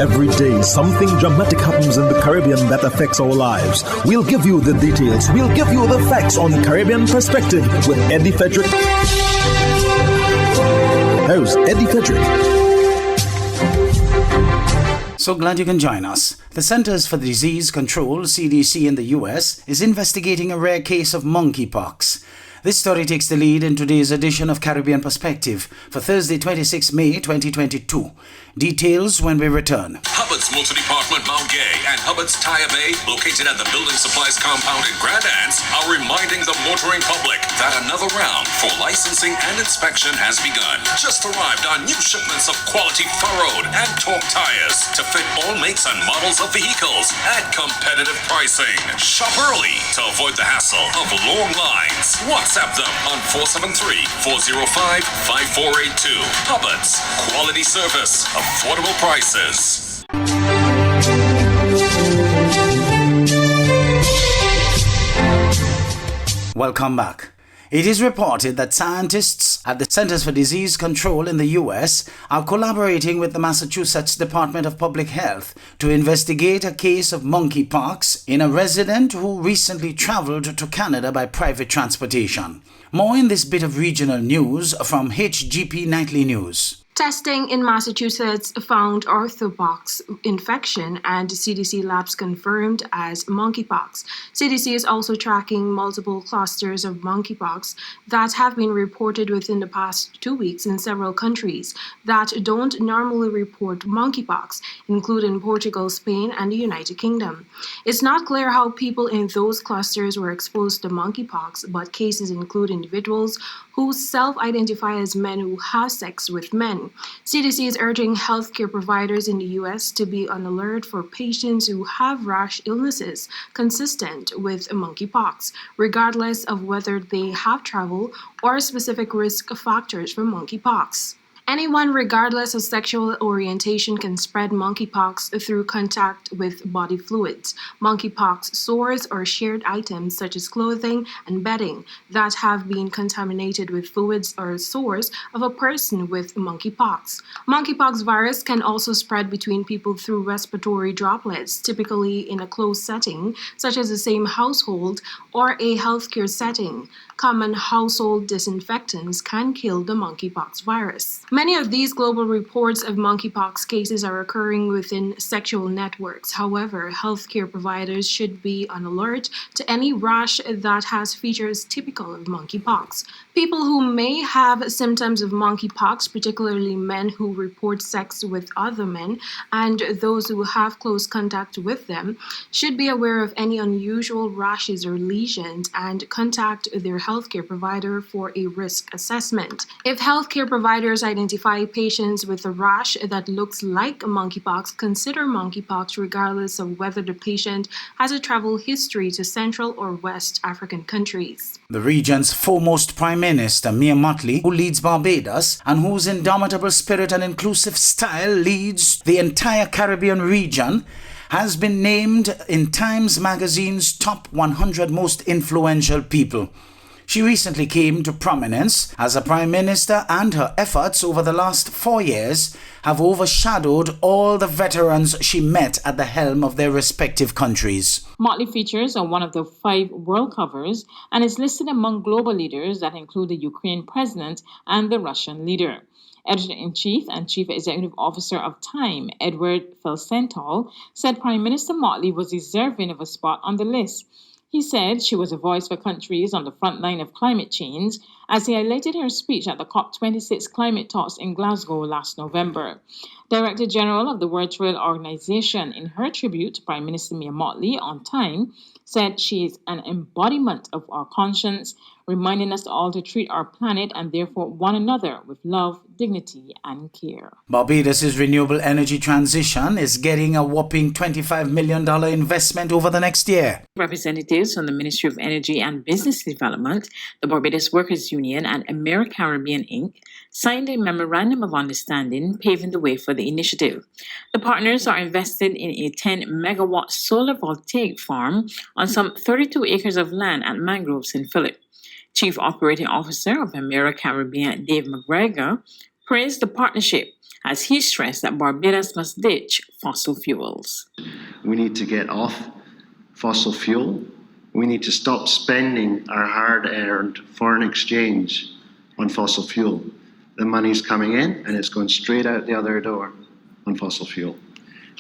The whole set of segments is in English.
Every day, something dramatic happens in the Caribbean that affects our lives. We'll give you the details. We'll give you the facts on Caribbean Perspective with Eddie Frederick. Here's Eddie Frederick. So glad you can join us. The Centers for Disease Control, CDC in the US, is investigating a rare case of monkeypox. This story takes the lead in today's edition of Caribbean Perspective for Thursday, 26 May 2022. Details when we return. Hubbard's Multi-Department Mount Gay and Hubbard's Tire Bay, located at the Building Supplies Compound in Grand Anse, are reminding the motoring public that another round for licensing and inspection has begun. Just arrived on new shipments of quality furrowed and torque tires to fit all makes and models of vehicles at competitive pricing. Shop early to avoid the hassle of long lines. WhatsApp them on 473-405-5482. Hubbard's, quality service, affordable prices. Welcome back. It is reported that scientists at the Centers for Disease Control in the US are collaborating with the Massachusetts Department of Public Health to investigate a case of monkeypox in a resident who recently traveled to Canada by private transportation. More in this bit of regional news from HGP Nightly News. Testing in Massachusetts found orthopox infection and CDC labs confirmed as monkeypox. CDC is also tracking multiple clusters of monkeypox that have been reported within the past 2 weeks in several countries that don't normally report monkeypox, including Portugal, Spain, and the United Kingdom. It's not clear how people in those clusters were exposed to monkeypox, but cases include individuals who self-identify as men who have sex with men. CDC is urging healthcare providers in the U.S. to be on alert for patients who have rash illnesses consistent with monkeypox, regardless of whether they have travel or specific risk factors for monkeypox. Anyone, regardless of sexual orientation, can spread monkeypox through contact with body fluids, monkeypox sores, or shared items such as clothing and bedding that have been contaminated with fluids or sores of a person with monkeypox. Monkeypox virus can also spread between people through respiratory droplets, typically in a closed setting, such as the same household or a healthcare setting. Common household disinfectants can kill the monkeypox virus. Many of these global reports of monkeypox cases are occurring within sexual networks. However, healthcare providers should be on alert to any rash that has features typical of monkeypox. People who may have symptoms of monkeypox, particularly men who report sex with other men and those who have close contact with them, should be aware of any unusual rashes or lesions and contact their healthcare provider for a risk assessment. If healthcare providers identify patients with a rash that looks like monkeypox, consider monkeypox regardless of whether the patient has a travel history to Central or West African countries. The region's foremost Prime Minister, Mia Mottley, who leads Barbados and whose indomitable spirit and inclusive style leads the entire Caribbean region, has been named in Times Magazine's top 100 most influential people. She recently came to prominence as a Prime Minister, and her efforts over the last 4 years have overshadowed all the veterans she met at the helm of their respective countries. Motley features on one of the 5 world covers and is listed among global leaders that include the Ukraine president and the Russian leader. Editor-in-Chief and Chief Executive Officer of Time, Edward Felsenthal, said Prime Minister Motley was deserving of a spot on the list. He said she was a voice for countries on the front line of climate change as he highlighted her speech at the COP26 climate talks in Glasgow last November. Director General of the World Trade Organization, in her tribute to Prime Minister Mia Mottley on Time, said she is an embodiment of our conscience, reminding us all to treat our planet and therefore one another with love, dignity, and care. Barbados' renewable energy transition is getting a whopping $25 million investment over the next year. Representatives from the Ministry of Energy and Business Development, the Barbados Workers Union, and AmeriCaribbean Inc. signed a memorandum of understanding paving the way for the initiative. The partners are invested in a 10-megawatt solar voltaic farm on some 32 acres of land at Mangroves in Phillip. Chief Operating Officer of AmeriCaribbean, Dave McGregor, praised the partnership as he stressed that Barbados must ditch fossil fuels. We need to get off fossil fuel. We need to stop spending our hard-earned foreign exchange on fossil fuel. The money's coming in and it's going straight out the other door on fossil fuel.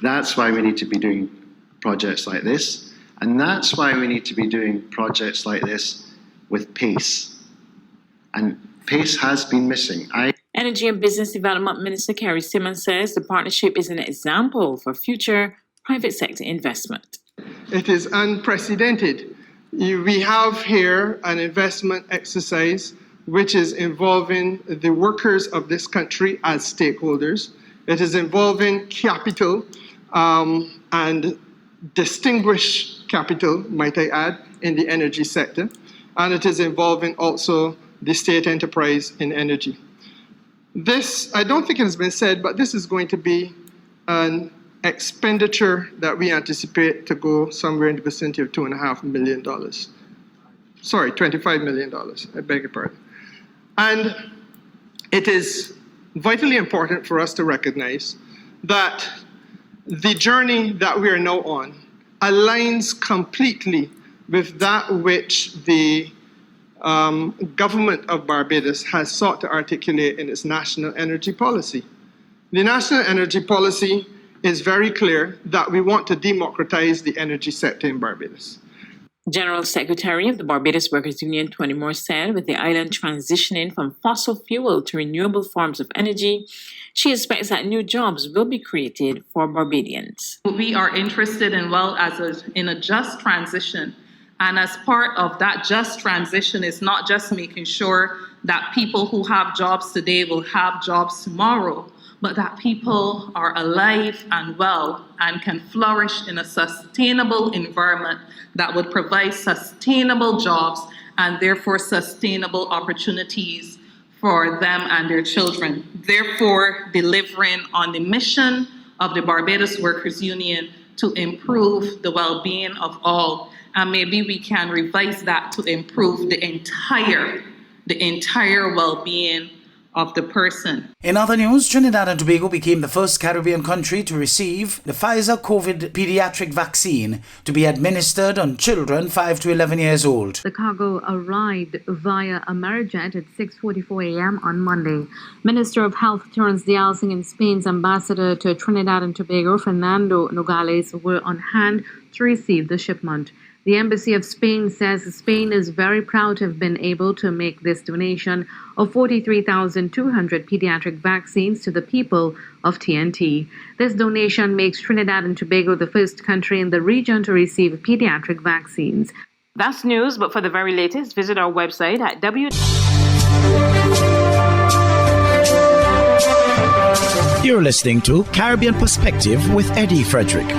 That's why we need to be doing projects like this, and that's why we need to be doing projects like this with pace. And pace has been missing. Energy and Business Development Minister Kerry Simmons says the partnership is an example for future private sector investment. It is unprecedented. We have here an investment exercise which is involving the workers of this country as stakeholders. It is involving capital and distinguished capital, might I add, in the energy sector. And it is involving also the state enterprise in energy. This, I don't think it has been said, but this is going to be an expenditure that we anticipate to go somewhere in the vicinity of $2.5 million. Sorry, $25 million, I beg your pardon. And it is vitally important for us to recognize that the journey that we are now on aligns completely with that which the government of Barbados has sought to articulate in its national energy policy. The national energy policy is very clear that we want to democratize the energy sector in Barbados. General Secretary of the Barbados Workers Union, Tony Moore, said with the island transitioning from fossil fuel to renewable forms of energy, she expects that new jobs will be created for Barbadians. We are interested in a just transition. And as part of that just transition is not just making sure that people who have jobs today will have jobs tomorrow, but that people are alive and well and can flourish in a sustainable environment that would provide sustainable jobs and therefore sustainable opportunities for them and their children, therefore delivering on the mission of the Barbados Workers Union to improve the well-being of all. And maybe we can revise that to improve the entire well-being of the person. In other news, Trinidad and Tobago became the first Caribbean country to receive the Pfizer COVID pediatric vaccine to be administered on children 5 to 11 years old. The cargo arrived via Amerijet at 6:44 a.m. on Monday. Minister of Health Terence Dialsing and Spain's ambassador to Trinidad and Tobago, Fernando Nogales, were on hand to receive the shipment. The Embassy of Spain says Spain is very proud to have been able to make this donation of 43,200 pediatric vaccines to the people of TNT. This donation makes Trinidad and Tobago the first country in the region to receive pediatric vaccines. That's news, but for the very latest, visit our website at You're listening to Caribbean Perspective with Eddie Frederick.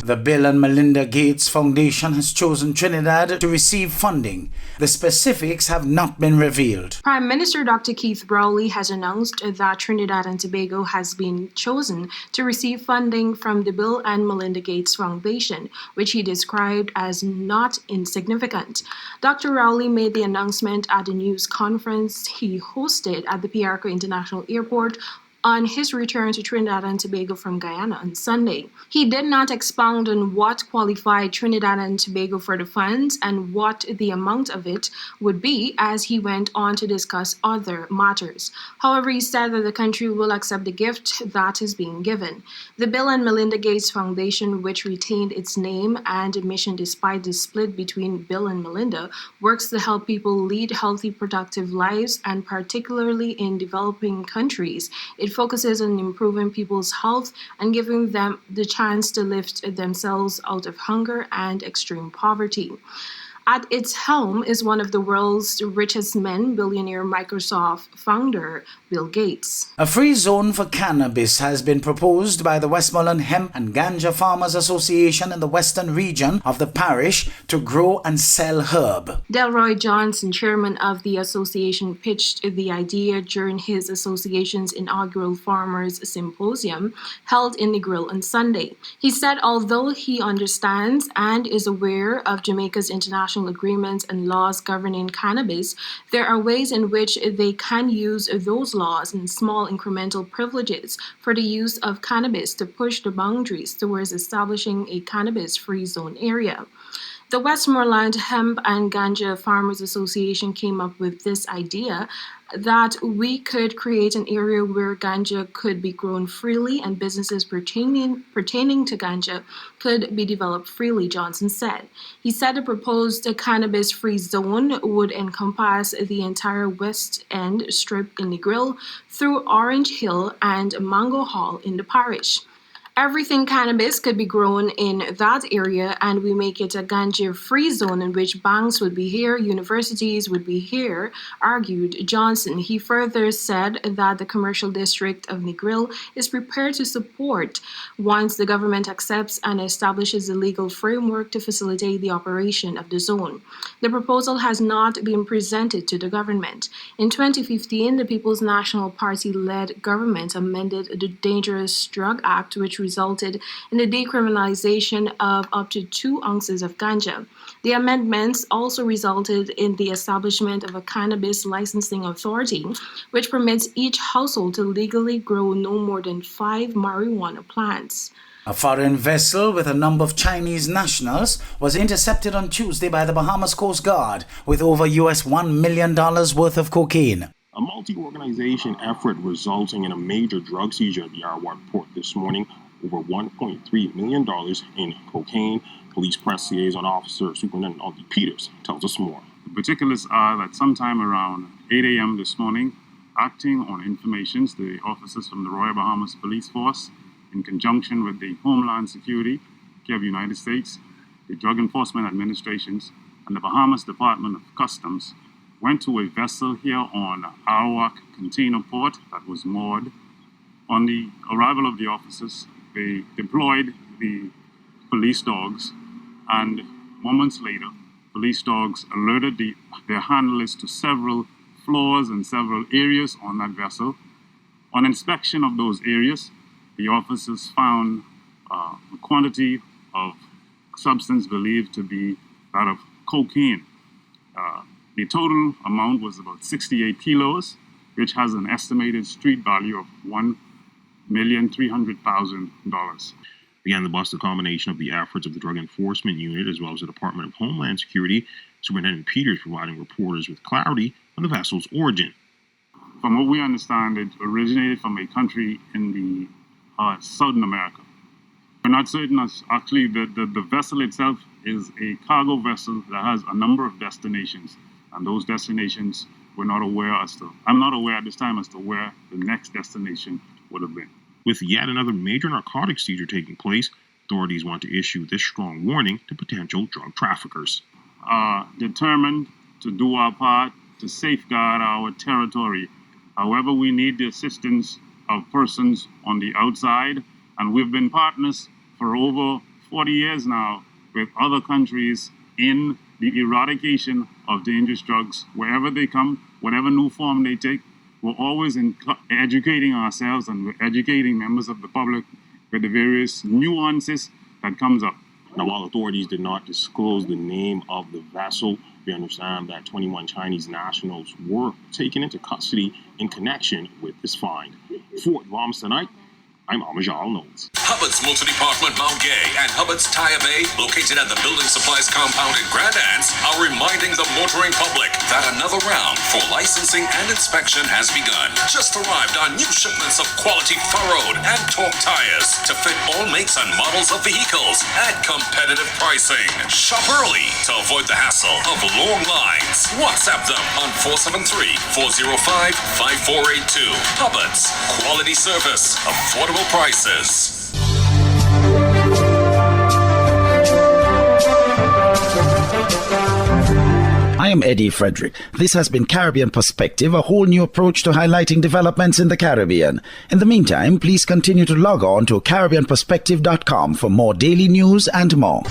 The Bill and Melinda Gates Foundation has chosen Trinidad to receive funding. The specifics have not been revealed. Prime Minister Dr. Keith Rowley has announced that Trinidad and Tobago has been chosen to receive funding from the Bill and Melinda Gates Foundation, which he described as not insignificant. Dr. Rowley made the announcement at a news conference he hosted at the Piarco International Airport on his return to Trinidad and Tobago from Guyana on Sunday. He did not expound on what qualified Trinidad and Tobago for the funds and what the amount of it would be, as he went on to discuss other matters. However, he said that the country will accept the gift that is being given. The Bill and Melinda Gates Foundation, which retained its name and mission despite the split between Bill and Melinda, works to help people lead healthy, productive lives, and particularly in developing countries. It focuses on improving people's health and giving them the chance to lift themselves out of hunger and extreme poverty. At its helm is one of the world's richest men, billionaire Microsoft founder Bill Gates. A free zone for cannabis has been proposed by the Westmoreland Hemp and Ganja Farmers Association in the western region of the parish to grow and sell herb. Delroy Johnson, chairman of the association, pitched the idea during his association's inaugural Farmers Symposium held in Negril on Sunday. He said although he understands and is aware of Jamaica's international international agreements and laws governing cannabis, there are ways in which they can use those laws and small incremental privileges for the use of cannabis to push the boundaries towards establishing a cannabis-free zone area. The Westmoreland Hemp and Ganja Farmers Association came up with this idea that we could create an area where ganja could be grown freely and businesses pertaining to ganja could be developed freely, Johnson said. He said the proposed cannabis-free zone would encompass the entire West End Strip in Negril through Orange Hill and Mango Hall in the parish. Everything cannabis could be grown in that area, and we make it a ganja-free zone in which banks would be here, universities would be here, argued Johnson. He further said that the commercial district of Negril is prepared to support once the government accepts and establishes a legal framework to facilitate the operation of the zone. The proposal has not been presented to the government. In 2015, the People's National Party-led government amended the Dangerous Drug Act, which resulted in the decriminalization of up to 2 ounces of ganja. The amendments also resulted in the establishment of a cannabis licensing authority, which permits each household to legally grow no more than 5 marijuana plants. A foreign vessel with a number of Chinese nationals was intercepted on Tuesday by the Bahamas Coast Guard with over $1 million worth of cocaine. A multi-organization effort resulting in a major drug seizure at the Arawat port this morning. Over $1.3 million in cocaine. Police Press Liaison Officer Superintendent Aldi Peters tells us more. The particulars are that sometime around 8 a.m. this morning, acting on informations, the officers from the Royal Bahamas Police Force, in conjunction with the Homeland Security, of the United States, the Drug Enforcement Administrations, and the Bahamas Department of Customs, went to a vessel here on Arawak Container Port that was moored. On the arrival of the officers, they deployed the police dogs, and moments later, police dogs alerted their handlers to several floors and several areas on that vessel. On inspection of those areas, the officers found a quantity of substance believed to be that of cocaine. The total amount was about 68 kilos, which has an estimated street value of $1,300,000. Began the bust a combination of the efforts of the Drug Enforcement Unit as well as the Department of Homeland Security. Superintendent Peters providing reporters with clarity on the vessel's origin. From what we understand, it originated from a country in the Southern America. We're not certain as actually the vessel itself is a cargo vessel that has a number of destinations, and those destinations I'm not aware at this time as to where the next destination would have been. With yet another major narcotics seizure taking place, authorities want to issue this strong warning to potential drug traffickers. Determined to do our part to safeguard our territory. However, we need the assistance of persons on the outside, and we've been partners for over 40 years now with other countries in the eradication of dangerous drugs. Wherever they come, whatever new form they take, we're always educating ourselves, and we're educating members of the public with the various nuances that comes up. Now, while authorities did not disclose the name of the vessel, we understand that 21 Chinese nationals were taken into custody in connection with this find. For Bahamas Tonight, I'm Amajal Knowles. Hubbard's Motor Department Mount Gay and Hubbard's Tire Bay, located at the Building Supplies compound in Grand Anse, are reminding the motoring public that another round for licensing and inspection has begun. Just arrived on new shipments of quality furrowed and torque tires to fit all makes and models of vehicles at competitive pricing. Shop early to avoid the hassle of long lines. WhatsApp them on 473-405-5482. Hubbard's, quality service, affordable prices. I am Eddie Frederick. This has been Caribbean Perspective, a whole new approach to highlighting developments in the Caribbean. In the meantime, please continue to log on to CaribbeanPerspective.com for more daily news and more.